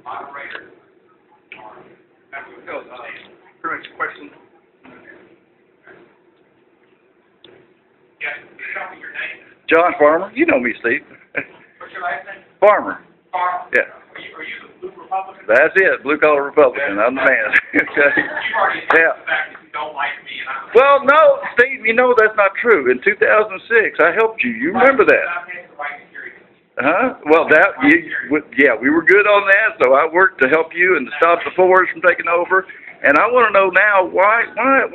moderator or member of the Pretty much question. Yes, tell me your name. John Farmer. You know me, Steve. What's your last name? Farmer. Farmer. Yeah. Are you the Blue Republican? That's it. Blue collar Republican. I'm the man. Okay. You've already Yeah. the fact that you don't like me and I'm Well, no, Steve, you know that's not true. In 2006, I helped you. You remember that. Huh? Well, yeah, we were good on that, so I worked to help you and to stop the Fords from taking over. And I want to know now, why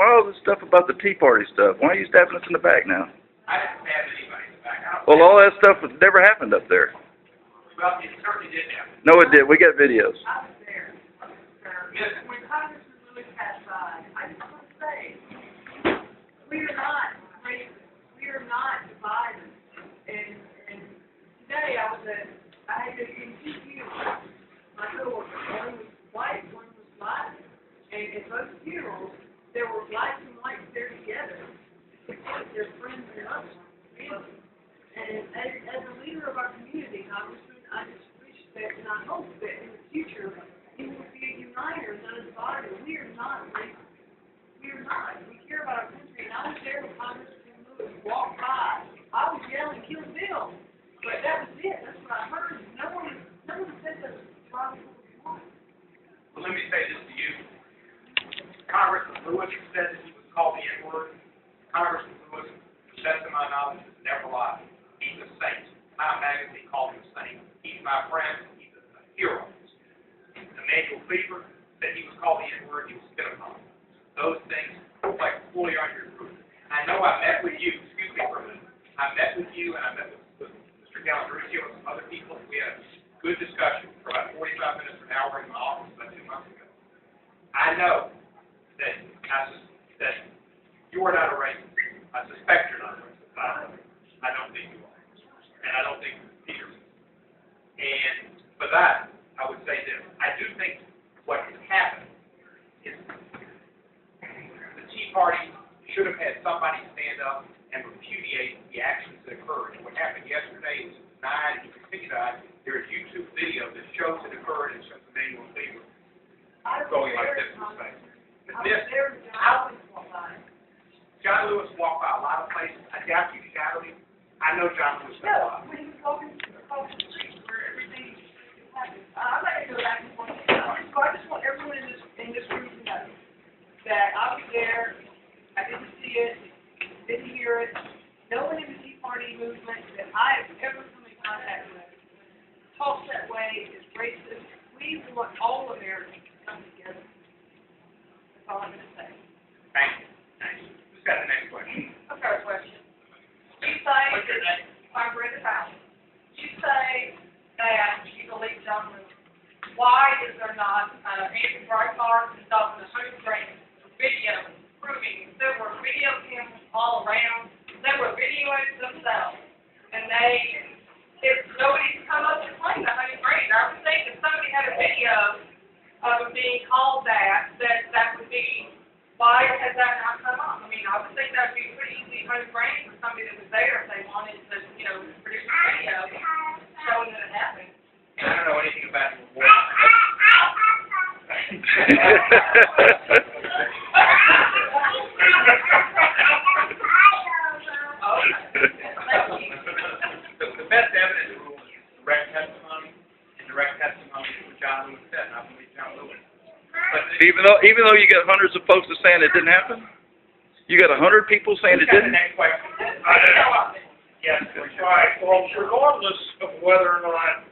all this stuff about the Tea Party stuff? Why are you stabbing us in the back now? I didn't stab anybody in the back. Well, all that stuff never happened up there. Well, it certainly did happen. No, it did. We got videos. I was there. When Congressman Cohen passed by, I just want to say, we are not racist. We are not divided. And today I had to in two funerals. My coworkers, one was white, one was black. And in both funerals, there were blacks and whites there together. They're friends and others. And as a leader of our community, Congressman, I just wish that, and I hope that in the future, it will be a uniter, not a divider. We are not racist. We are not. We care about our country. And I was there when Congressman Lewis walked by. I was yelling, "Kill Bill!" But that was it. That's what I heard. No one said that was wrong. Well, let me say this to you. Congressman Lewis said that he was called the N-word. Congressman Lewis, to the best of my knowledge, has never lied. He's a saint. Time magazine called him a saint. He's my friend. He's a hero. Emmanuel Cleaver said he was called the N-word. He was spit upon. Those things look like fully on your group. And I know I met with you. Excuse me for a minute. I met with you and I met with Mr. Gallanterio and some other people. We had a good discussion for about 45 minutes or an hour in the office about 2 months ago. I know that you are not a racist. I suspect you're not a racist. I don't think you are. And I don't think Peter is. And for that, I would say this. I do think what has happened is the Tea Party should have had somebody stand up and repudiate the actions that occurred. And what happened yesterday was denied, and you continue to deny. There is YouTube video that shows it occurred and shows Emmanuel Cleaver going like this in space. John Lewis walked by a lot of places. I doubt you shadowed him. I know John Lewis did a lot. When he was walking across the street where everything happened. I'm not going to go back and forth. So I just want everyone in this room to know that I was there. I didn't see it, didn't hear it. No one in the Tea Party movement that I have ever come in contact with talks that way, is racist. We want all Americans to come together. That's all I'm going to say. Thank you. Thank you. Who's got the next question? I've got a question. You say, What's your name? I'm Brenda Powell. You say that you believe John Lewis. Why is there not Andrew Breitbart conducting a home training video proving there were video cameras all around? They were videoing themselves. And if nobody could come up and claim that home training, I would think if somebody had a video of it being called that would be, why has that not come up? I mean, I would think that would be pretty easy home training for somebody that was there if they wanted to, produce a video showing that it happened. I don't know anything about it. The best evidence rule is direct testimony, and direct testimony is what John Lewis said, and I believe John Lewis. But Even though you got hundreds of folks that saying it didn't happen, you got 100 people saying it who's got the didn't. next question? Yes, All right, well, regardless of whether or not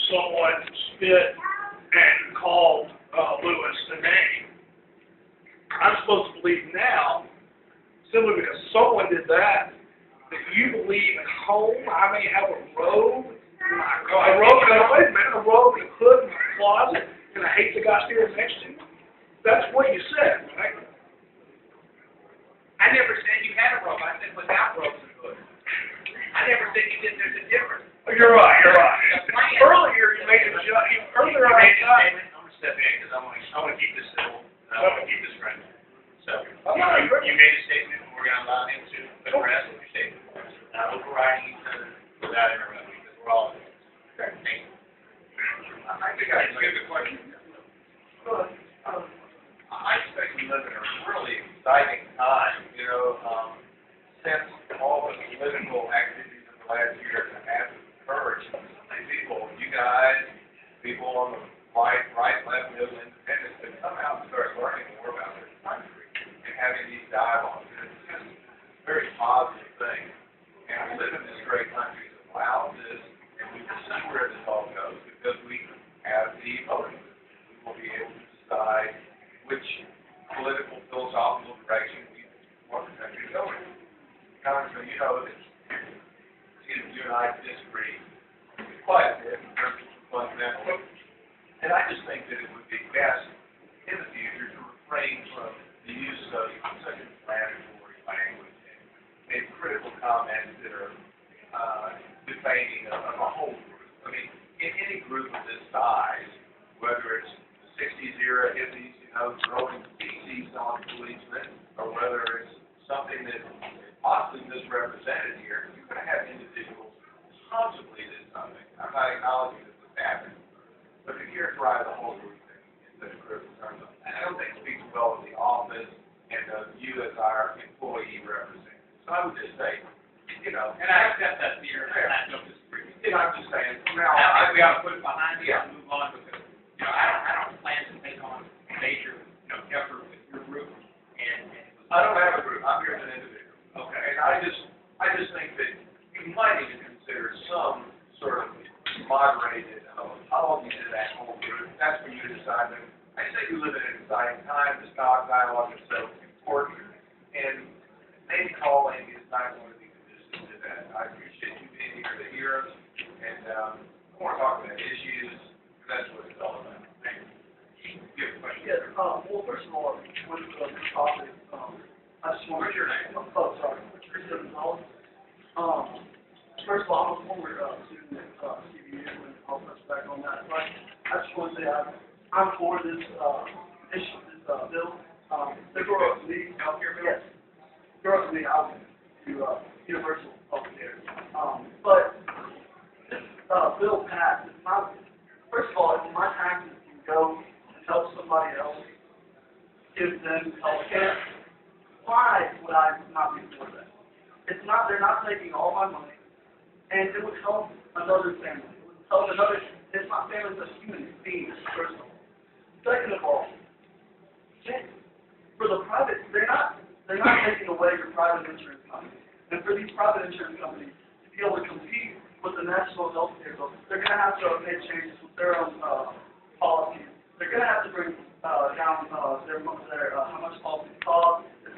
someone spit and called Lewis a name, I'm supposed to believe now, simply because someone did that you believe at home I may have a robe, a robe in a hood in my closet, and I hate the guy standing next to me? That's what you said, right? I never said you had a robe. I said without robes and hoods. I never said you did. There's a difference. You're right. Earlier you made a statement. I'm going to step in because I want to keep this civil. I want to keep this friendly. So you made a statement, and we're going to allow him to address your statement. Not overriding each other without interrupting, because we're all. Thank you. got a good question. Go ahead. I just think we live in a really exciting time, you know, since all the political activities of the last year have encouraged so many people, you guys, people on the right, left, middle, independents, to come out and start learning more about this country and having these dialogues. And it's just a very positive thing. And we live in this great country that allows this, and we will see where this all goes because we have the voting. We will be able to decide which political, philosophical direction we want the country to go in. Congressman, you know that you and I disagree quite a bit in terms of fundamental. And I just think that it would be best in the future to refrain from the use of such inflammatory language and make critical comments that are defaming of a whole group. I mean, in any group of this size, whether it's the 60s era hippies, you know, throwing feces on policemen, or whether it's something that is possibly misrepresented here, you're going to have individuals possibly did something. I'm not acknowledging that this happened, but to characterize the whole group in such critical terms, I don't think speaks well of the office and of you as our employee representative. So I would just say, you know, And I accept that fear, and I don't disagree. you know, I'm just saying, now, I think we ought to put it behind us and move on because, you know, I don't plan to take on a major, you know, effort with your group and. I don't have a group, I'm here as an individual. Okay. And I just think that you might need to consider some sort of moderated apology to that whole group. That's for you to decide. But I just think we live in an exciting time. This dialogue is so important, and maybe calling is not going to be conducive to that. I appreciate you being here to hear us, and I want to talk about issues. That's what it's all about. Thank you. You have a question? Yes, well, first of all, with the topic, I just want to. What's your name? Oh, sorry. First of all, I'm a former student at CBU, and I'll touch back on that. But I just want to say I'm for this issue, this bill. They grew up to me. Healthcare bill? Yes. Grew up to me, I went to universal healthcare. But this bill passed. First of all, if my taxes can go and help somebody else, give them health care, why would I not be for that? It's not, they're not taking all my money, and it would help another family. It would help another, it's my family's a human being, first of all. Second of all, for the private, they're not taking away your private insurance company. And for these private insurance companies to be able to compete with the national health care bill, they're going to have to make changes with their own policies. They're going to have to bring down their how much policies cost.